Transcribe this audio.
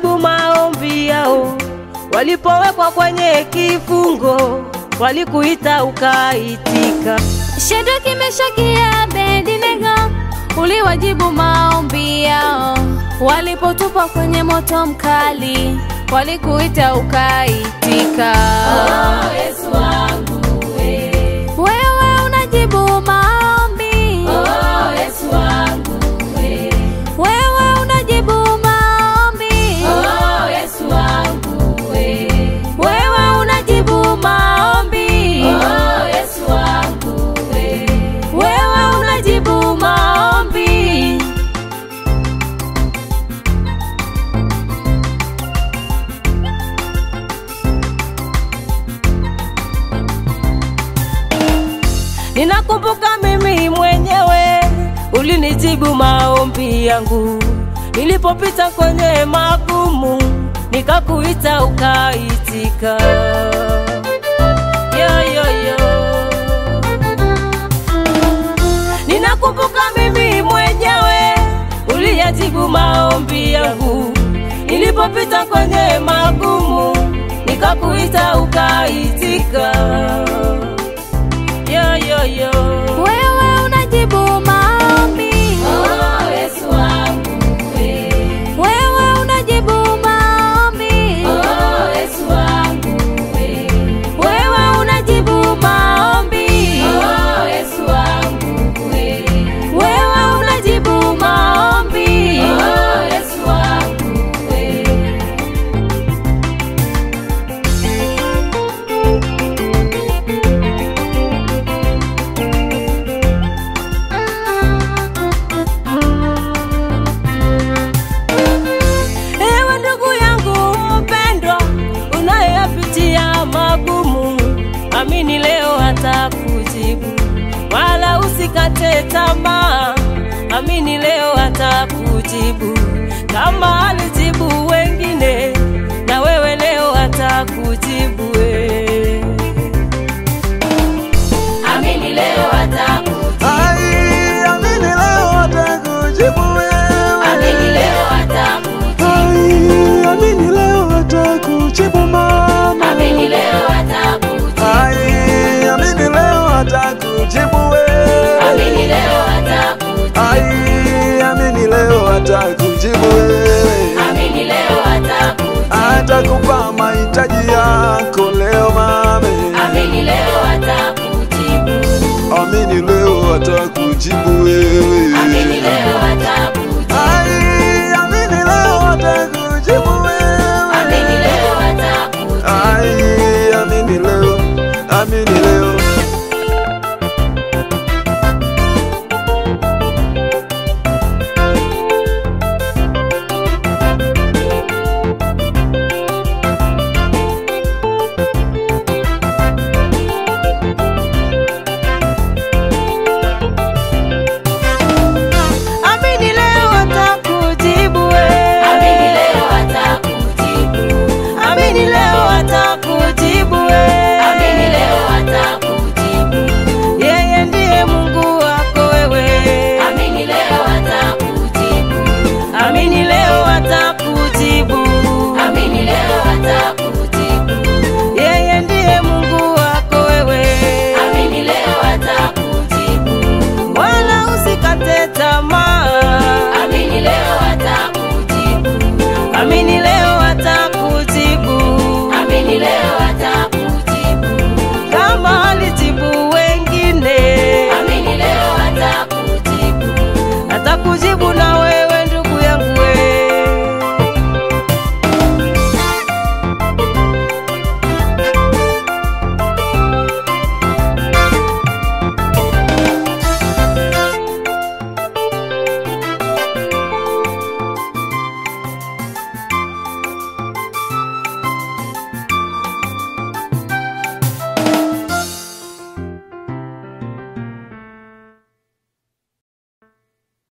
ulijibu maombi yao. Walipowekwa kwenye kifungo, walikuita ukaitika. Shadraka, Meshaki, Abednego, uliwajibu maombi yao. Walipotupwa kwenye moto mkali, walikuita ukaitika. Oh, Yesu wangu wewe unajibu maombi. Oh, Yesu wangu wewe unajibu maombi. Oh, Yesu wangu wewe unajibu maombi. Oh, Yesu wangu wewe unajibu maombi. Ninakumbuka mimi mwenyewe ulinijibu maombi yangu. Nilipopita kwenye magumu, nikakuita ukaitika. Yo yo yo. Ninakumbuka mimi mwenyewe uliyajibu maombi yangu. Nilipopita kwenye magumu, nikakuita ukaitika. Yo yo yo. Wewe unajibu maombi. Oh, Yesu wangu wewe unajibu maombi. Oh, Yesu wangu wewe unajibu maombi. Oh, Yesu wangu wewe unajibu maombi. Oh, Yesu wangu Ewe ndugu yangu mpendwa, unayepitia magumu, amini leo atakujibu, wala usikate tamaa. Amini leo atakujibu, kama alijibu wengine, na wewe leo atakujibu. Amini leo atakujibu. Ai, amini leo atakujibu wewe. Amini leo atakujibu. Ai, amini leo atakujibu mama. Amini leo atakujibu. Ai, amini leo atakujibu wewe. Amini leo atakujibu. Ai, amini leo atakujibu wewe. Amini leo atakujibu. Atakupa mahitaji yako.